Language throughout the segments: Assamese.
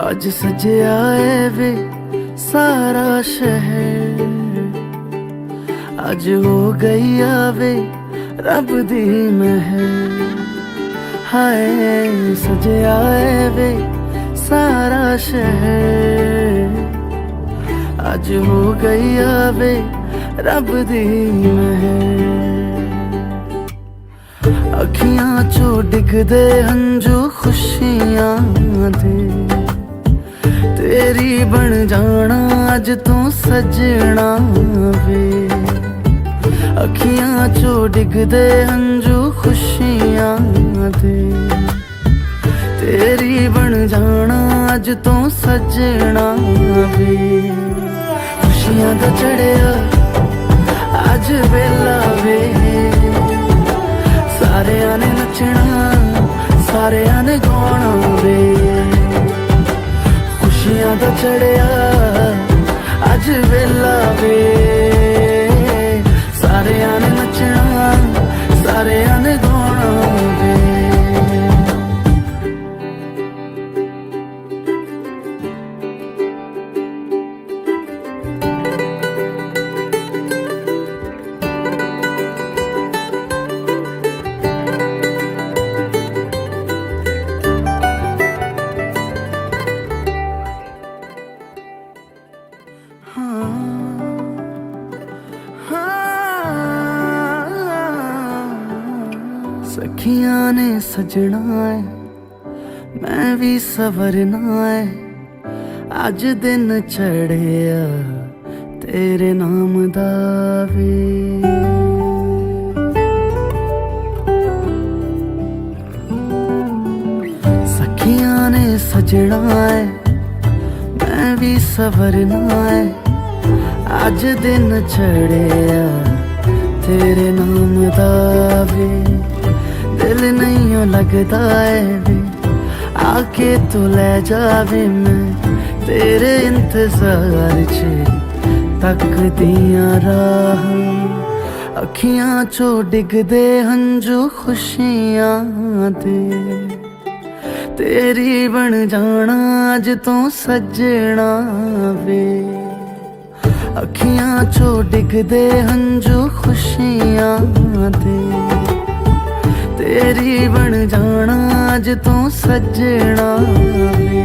आज सजया है वे सारा शहर, आज हो गई आवे रब दी महर। हाय सजया है वे सारा शहर, आज हो गई आवे रब दी महर। अखियां चो डिगदे हंजू खुशियां दे, तेरी बन जाना अज तू सजना वे। अखियां चो डिगदे हंजू खुशियां दे, तेरी बन जाना अज तू सजना वे। खुशियां दा चढ़िया अज वेला वे, सारेयां ने नचना सारेयां ने गाना वे। खुशियां दा चढ़िया अज वेला वे, सारेयां ने नचना सारेयां ने गाना वे। सखियां ने सजना है मैं भी सवरना है, अज दिन चढ़िया तेरे नाम दा वे। सखियां ने सजना है मैं भी सवरना है, अज दिन चढ़िया तेरे नाम दा वे। दिल नहीं लगता है वे आके तू ले जावे, मैं तेरे इंतजार च तक दिया राह। अखियां चो डिगदे हंजू खुशियां दे, तेरी बन जाना अज तू सजना वे। अखियां चो डिगदे हंजू खुशियां दे, तेरी बन जाना अज तू सजना वे।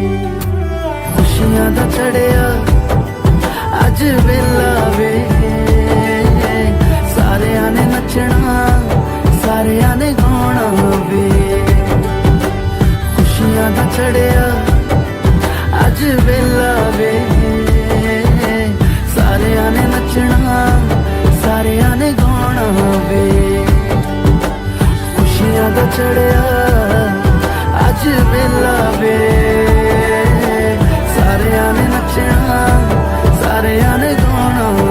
खुशियां दा चढ़िया अज वेला वे, सारेयां ने नचना सारेयां ने गाना वे। खुशियां दा चढ़िया अज वेला वे, सारेयां ने नचना सारेयां ने गाना वे। खुशियां दा चढ़िया अज वेला वे, सारेयां ने नचना सारेयां ने गाना वे।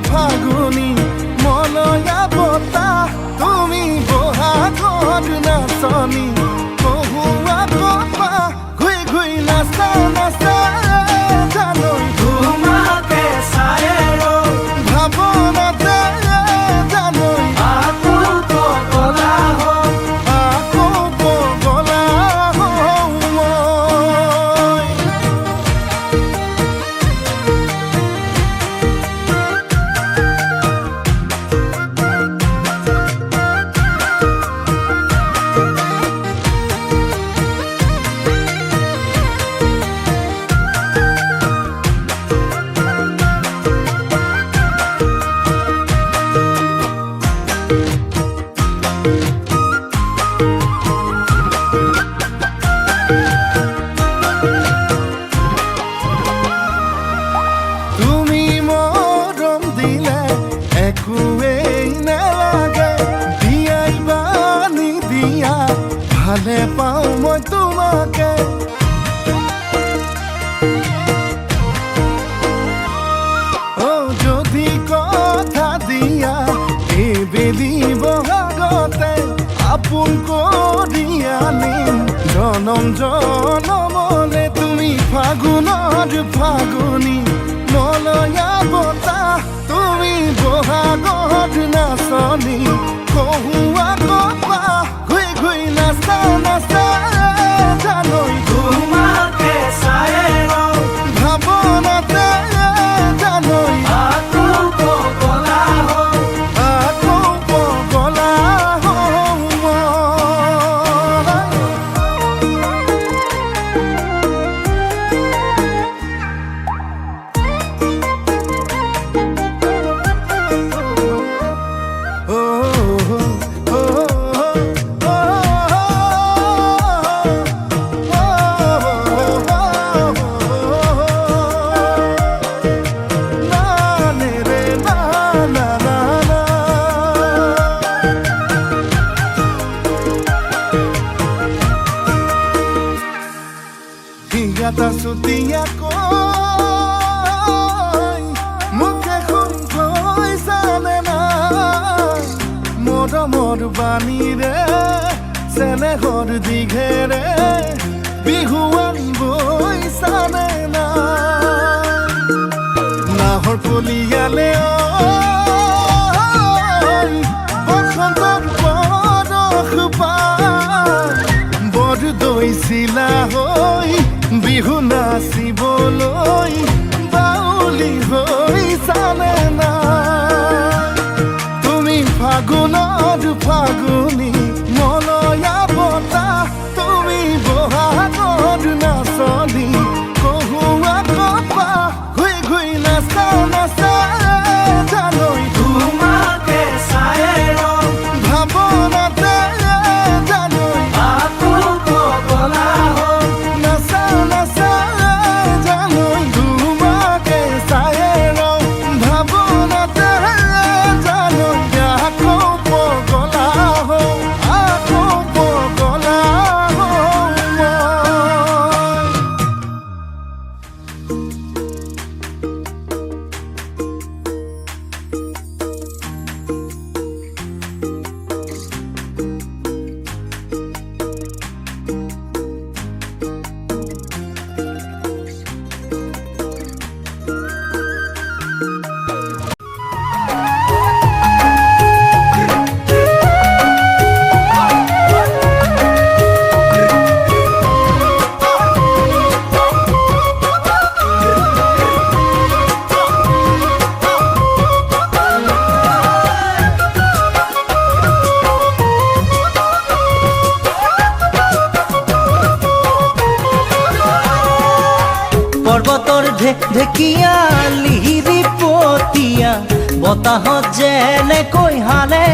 ফাগুনি মলয়া বতা তুমি বহাগৰ নাচনি কহুৱা কপা ঘুই ঘুই নাচা নাচা জানৈ তোমাকে চায়ে ভাৱনাতে জানৈ আকৌ পগলা আপোন কৰি আনিম জনম জনমলে তুমি ফাগুনৰ ফাগুনী মলয়া বতাহ তুমি বহাগত নাচনী কহুৱা কপা ঘুই ঘুই নাচা নাচা জানৈ তোমাকে চাই ভাৱনাতে জানৈ আকৌ পগলা হওঁ আকৌ পগলা হওঁ মই। Hingata sutiaকৈ মুখে শুনকৈ জানে না মৰমৰ বাণীৰে চেনেহৰ দীঘেৰে বিহুৱান বৈ জানে না নাহৰ কলিয়ালে বসন্তৰ পৰশ পাই বৰ দৈছিলা হৈ বিহু নাচিবলৈ বাউলি হৈ জানে না তুমি ফাগুনৰ ফাগুনী মলয়া বতাহ তুমি বহাগত নাচনী কহুৱা কপা ঘুই ঘুই নাচা নাচা জানৈ তোমাকে চাই ভাৱনাতে জানৈ আকৌ পগলা হওঁ নাচা নাচা জানৈ তোমাকে চাই ৰওঁ ভাৱনাতে জানৈ আকৌ পগলা হওঁ আকৌ পগলা হওঁ মই। পৰ্বতৰ ঢেকীয়া লিহিৰি পতীয়া বতাহত যেনেকৈ হালে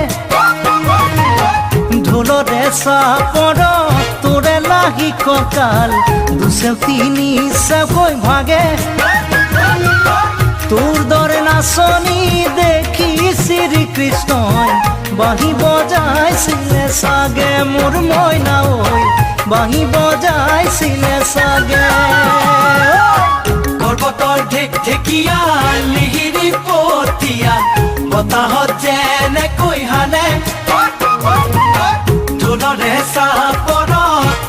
ঢোলৰে চাপৰ তোৰে লাহি কঁকাল দুচেও তিনি চেওকৈ ভাগে তোৰ দৰে নাচনী দেখি শ্ৰীকৃষ্ণই বাঁহী বজাইছিলে চাগে মোৰ মইনা ঐ বাঁহী বজাইছিলে চাগে পৰ্বতৰ ঢেকীয়া লিহিৰি পতীয়া বতাহত যেনেকৈ হালে ঢোলৰে চাপৰ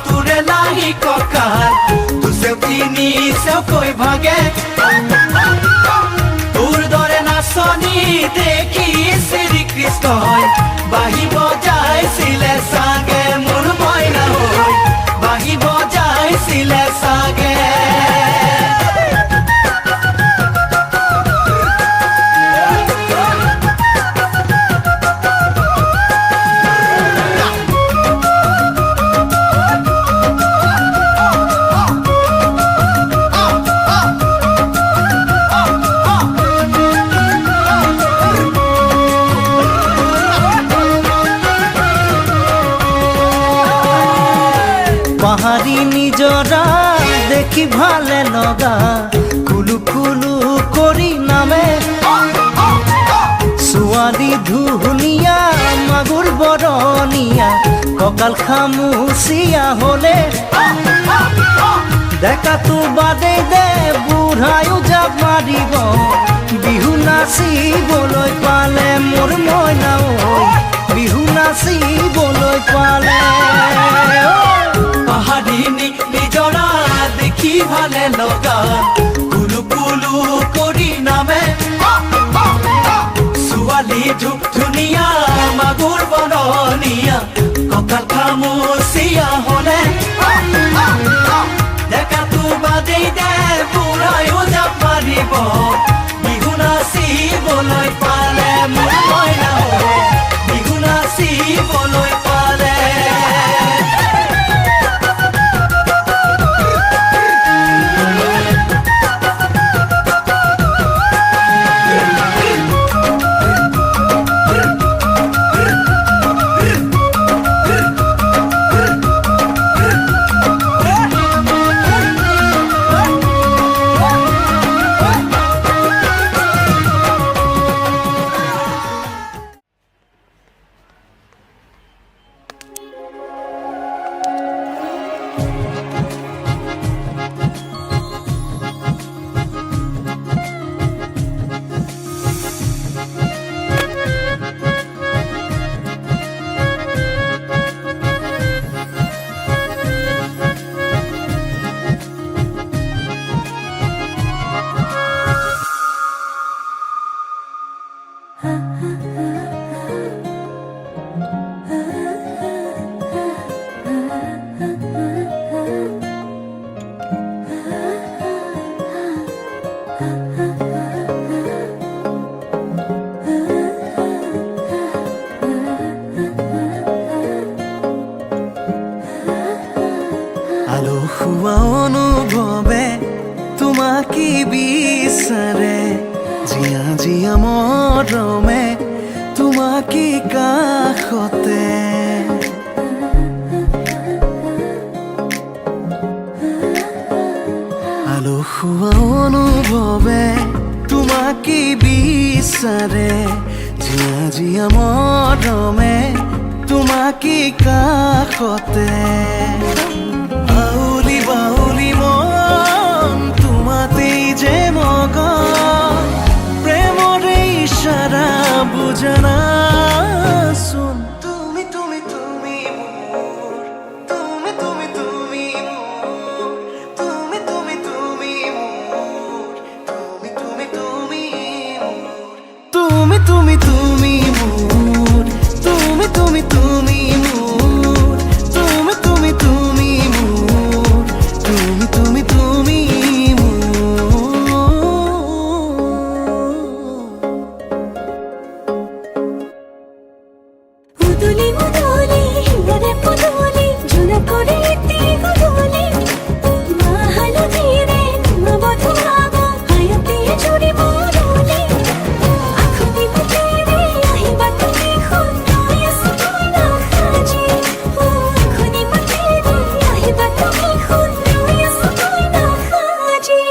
তোৰে লাহি কঁকাল দুচেও তিনি চেওকৈ ভাগে তোৰ দৰে নাচনী দেখি শ্ৰীকৃষ্ণই বাঁহী বজাইছিলে চাগে মোৰ মইনা ঐ বাঁহী বজাইছিলে চাগে পাহাৰী নিজৰা দেখি ভালে লগা কুলু কুলু কৰি নামে ছোৱালী ধুনীয়া মাগুৰ বৰণীয়া কঁকাল খামুচিয়া হলে ডেকাটো বাদেই দে বুঢ়ায়ো জাপ মাৰিব বিহু নাচিবলৈ পালে মোৰ মইনা ঐ বিহু নাচিবলৈ পালে পাহাৰী নিজৰা দেখি ভালে লগা কুলু কুলু কৰি নামে ছোৱালী ধুনীয়া মাগুৰ বৰণীয়া কঁকাল খামুচিয়া হলে ডেকাটো বাদেই দে বুঢ়ায়ো জাপ মাৰিব বিহু নাচিবলৈ পালে মোৰ মইনা বিহু নাচিবলৈ পালে আলসুৱা অনুভৱে তোমাকে বিচাৰে জিয়া জিয়া মৰমে তোমাকে কাষতে আলসুৱা অনুভৱে তোমাকে বিচাৰে জিয়া জিয়া মৰমে তোমাকে কাষতে বাউলি বাউলি মন তোমাতেই যে মগন প্ৰেমৰে ইশাৰা বুজানাচোন তুমি তুমি তুমি মোৰ তুমি তুমি তুমি মোৰ তুমি তুমি তুমি মোৰ তুমি তুমি তুমি মোৰ তুমি তুমি তুমি মোৰ তুমি তুমি তুমি মোৰ তুমি তুমি তুমি মোৰ তুমি তুমি তুমি উদুলি উদুলি হিয়ারে পুদুলি জোনা করে এতে গুদুলি মাহালো ধীরে নবধু আগো হায়াতে চুরি বদুলি আখুদি মুতেরে আহিবা তুমি খুন্নয়া সুনা খাজি আখুদি মুতেরে আহিবা তুমি খুন্নয়া সুনা খাজি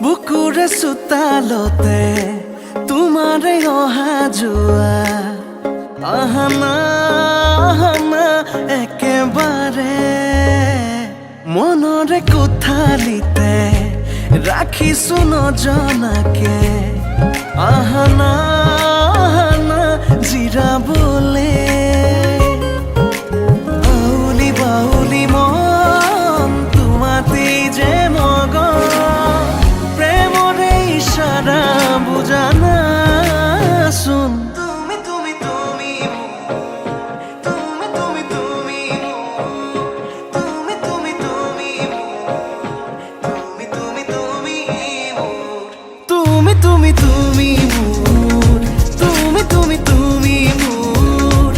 বুকুৰে চোতালতে তোমাৰে অহা যোৱা আহানা আহানা একেবাৰে মনৰে কোঠালিতে ৰাখিছো নজনাকে আহানা আহানা জিৰাবলে বাউলি বাউলি মন তোমাতেই যে মগন প্ৰেমৰে ইশাৰা বুজানাচোন তুমি তুমি তুমি তুমি তুমি তুমি তুমি তুমি তুমি তুমি তুমি তুমি তুমি তুমি তুমি মোৰ তুমি তুমি তুমি মোৰ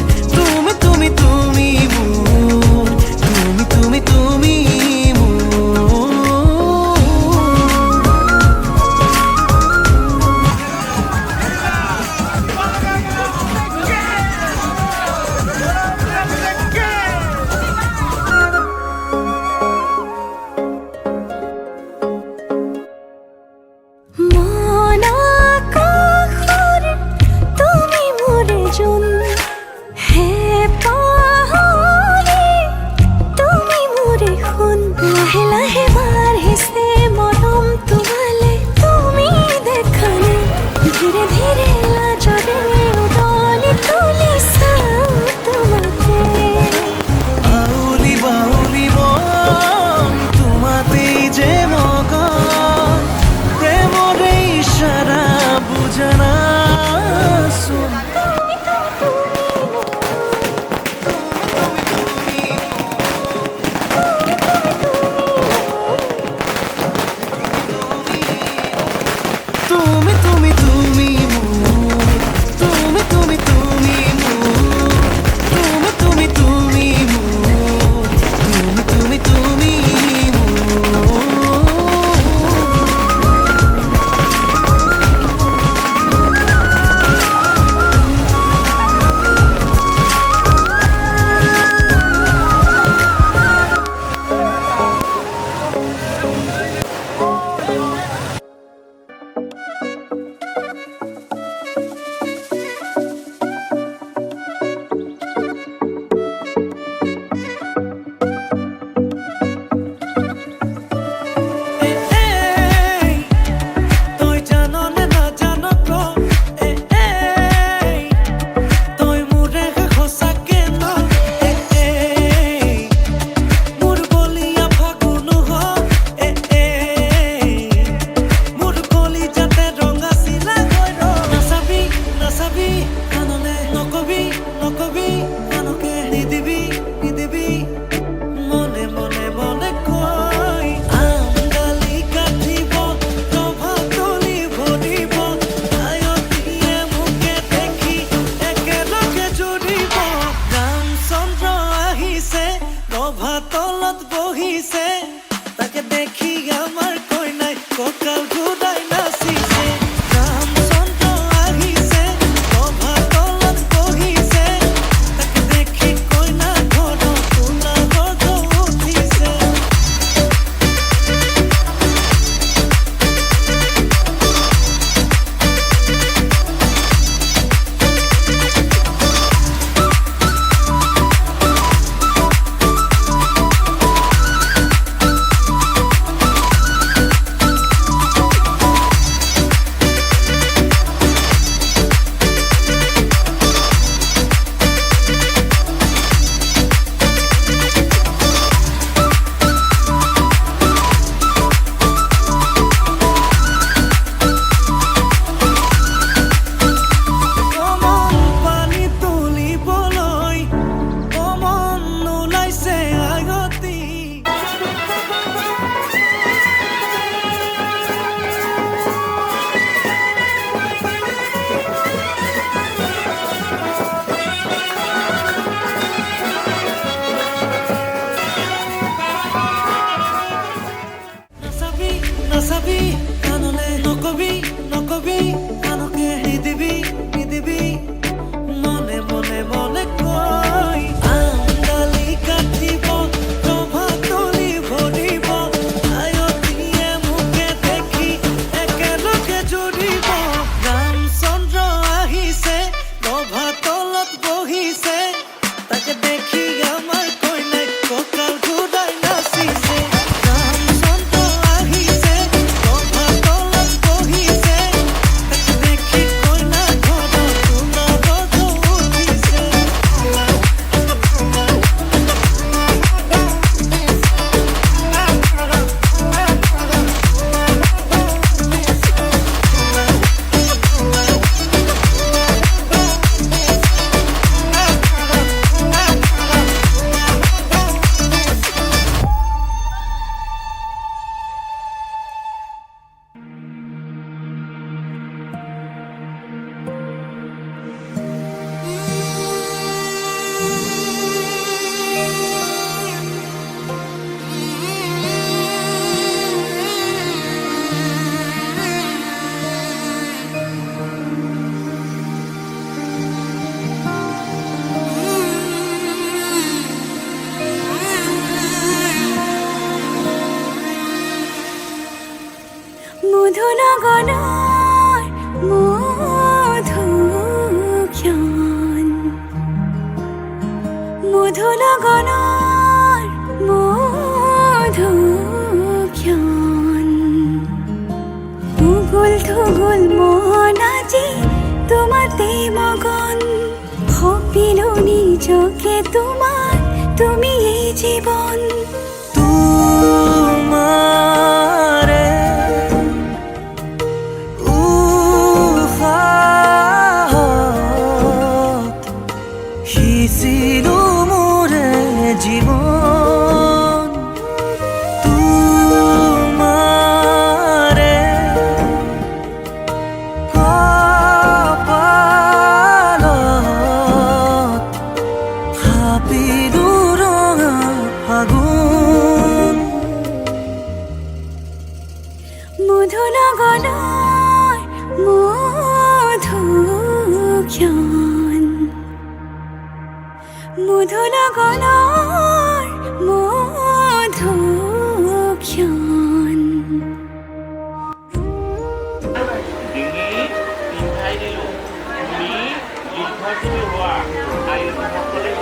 দিবি দিবি মনে মনে মনে কই আমডালি কাটিব ৰভা তলি ভৰিব আয়তীয়ে মুখে দেখি একেলগে জুৰিব ৰামচন্দ্ৰ আহিছে ৰভা তলত বহিছে তাকে দেখি আমাৰ কইনাই কঁকাল ঘূৰাই নাচিছে ৰামচন্দ্ৰ আহিছে ৰভা তলত বহিছে তাকে দেখি কইনা ঘৰত কোলা গৰ্জ উঠিছে কমন পানী তুলিবলৈ কমন ওলাইছে আগতি নাচাবি নাচাবি কাণলে নকবি নকবি কাণকে দিবি দিবি মনে মনে মনে কই আমডালি কাটিব ৰভা তলি ভৰিব আয়তীয়ে মুখে দেখি একেলগে জুৰিব ৰামচন্দ্ৰ আহিছে ৰভা তলত বহিছে তাকে দেখি আমাৰ কইনাই কঁকাল ঘূৰাই নাচিছে ৰামচন্দ্ৰ আহিছে ৰভা তলত বহিছে তাকে দেখি কইনা ঘৰত কোলা গৰ্জ উঠিছে মধুনগৰৰ মধুক্ষণ মধুনগৰৰ মধুক্ষণ উগুল থুগুল মন আজি তোমাতে মগন ভাবিলো নিজকে তোমাৰ তুমি এই জীৱন তোমাৰে উশাহত সিঁচিলো মোৰে জীৱন তোমাৰে কপালত থাপিলো ৰঙা ফাগুন মধুনগৰৰ মধুক্ষণ মধুনগৰৰ মধুক্ষণ ডিঙি পিন্ধাই দিলোঁ তুমি দীৰ্ঘজীৱী হোৱা আয়ুসকলে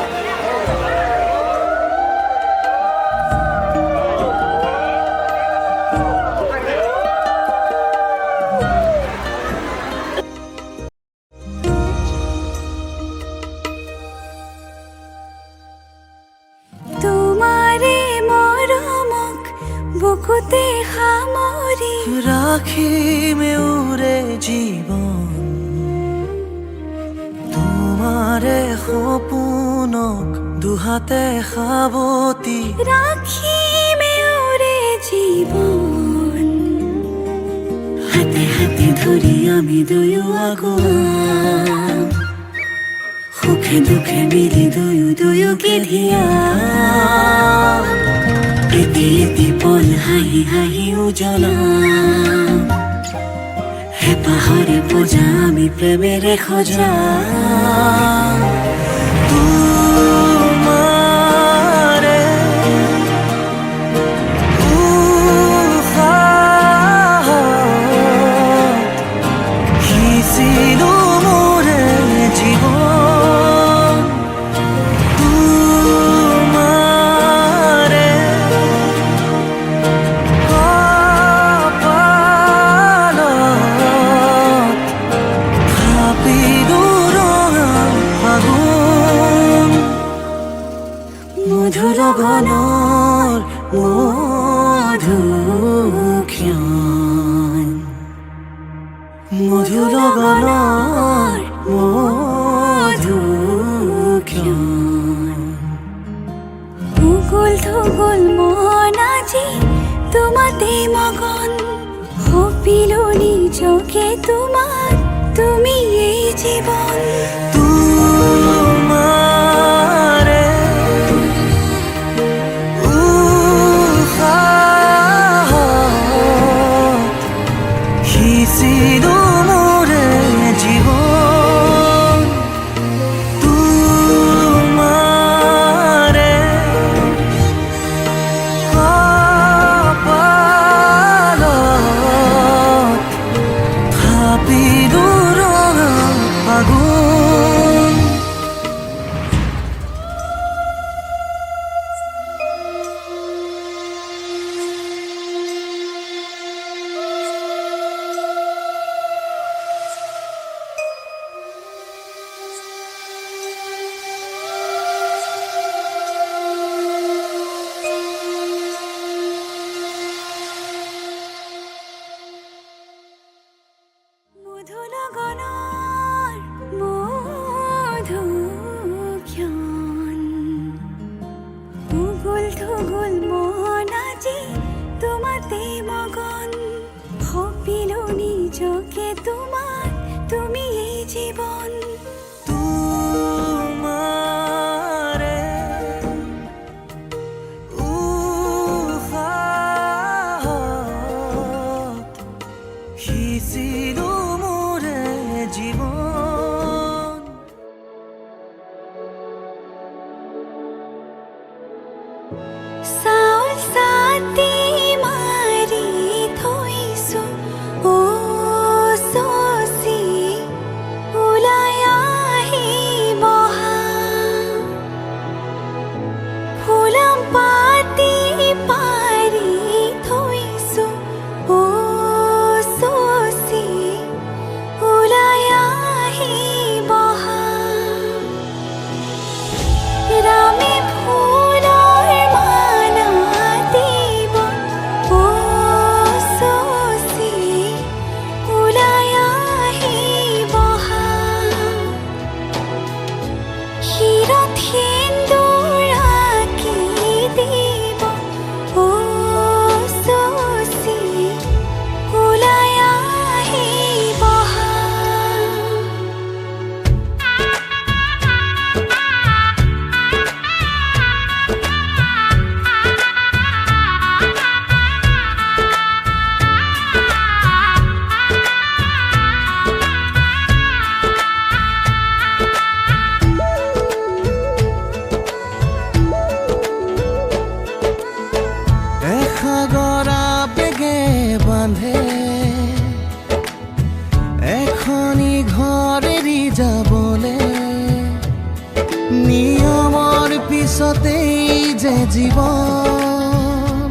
তোমাৰে মৰমক বুকুতে সামৰি রাখিম উরে জীবন তোমারে সপোনক দুহাতে সাবতি রাখিমে ওরে জীবন হাতে হাতে ধরি আমি দুয়ো আগুয়া সুখে দুখে মিলি দুয়োকে ধিয়া এটি এটি পল হাঁহি হাঁহি উজ্বলা হেঁপাহৰে পূজা আমি প্ৰেমেৰে সজা তোমাৰে উশাহত সিঁচিলো মোৰে জীৱন তোমাৰে কপালত থাপিলো ৰঙা ফাগুন মধুৰ গণৰ মধুক্ষণ মধুৰ গণৰ মধুক্ষণ উগুল থুগুল মন আজি তোমাতে মগন সপিলো নিজকে তোমাক তুমি এই জীৱন তোমাৰে উশাহত সিঁচিলো মোৰে জীৱন তোমাৰে কপালত থাপিলো ৰঙা ফাগুন মধুৰ গণৰ মধুক্ষণ উগুল থুগুল মন আজি তোমাতে মগন সপিলো নিজকে তোমাক তুমি এই জীৱন তোমাৰে উশাহত সিঁচিলো মোৰে জীৱন চাউল চাতি মাৰি থৈছো ও চচি ওলাই আহি বহা ফুলাম পাতি পাৰি থৈছো ও চচি ওলাই আহি বহা ৰামে ফুলৰ মালা দিব ও চচি ওলাই আহি বহা শিৰত সেন্দুৰ আঁকি দিব ও চচি ওলাই আহি বহা এসাগৰা বেগে বান্ধে এখনি ঘৰ এৰি যাবলে নিয়মৰ পিছতেই যে জীৱন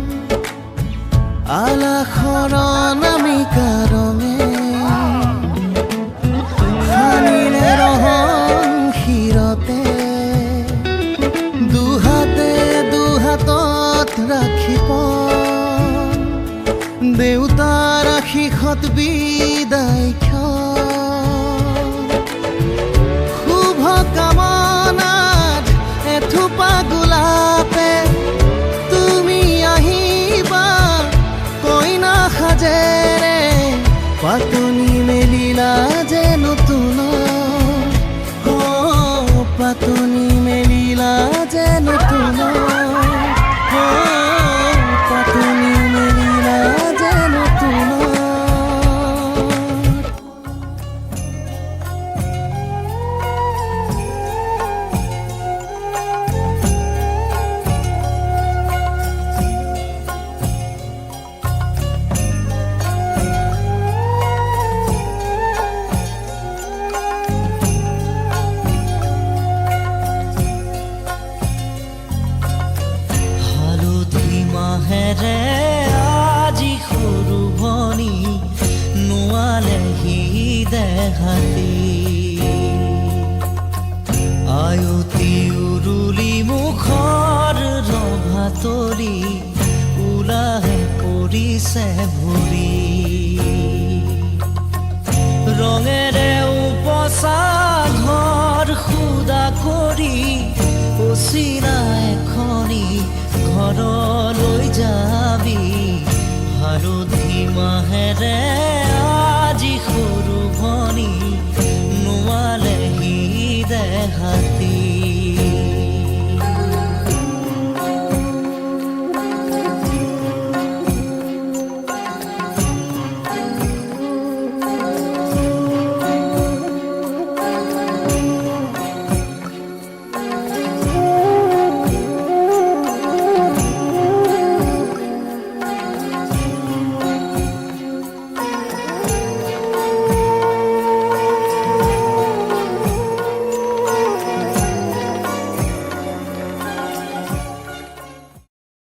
আলাসৰ নামিকা ৰঙে সানিলে ৰহন শিৰতে দুহাতে দুহাতত ৰাখি পন দেউতাৰ আশীষত বিদায় ক্ষণ শুভ কামনাত এথোপ এজোপা গোলাপে তুমি আহিবা কইনা সাজেৰে পাতনি মেলিলা যে নতুন পাতনি মেলিলা যে নতুন পাতনি মেলিলা যে নতুন মাহেৰে আজি সৰু ভনী নোৱালেহি দেহাতি আয়তি উৰুলি মুখৰ ৰভাতলি ওলাহে পৰিছে ভৰি ৰঙেৰে উপচা ঘৰ সুদা কৰি অচিনা এখনি ঘৰলৈ যাবি হালধি মাহেৰে আজি সৰু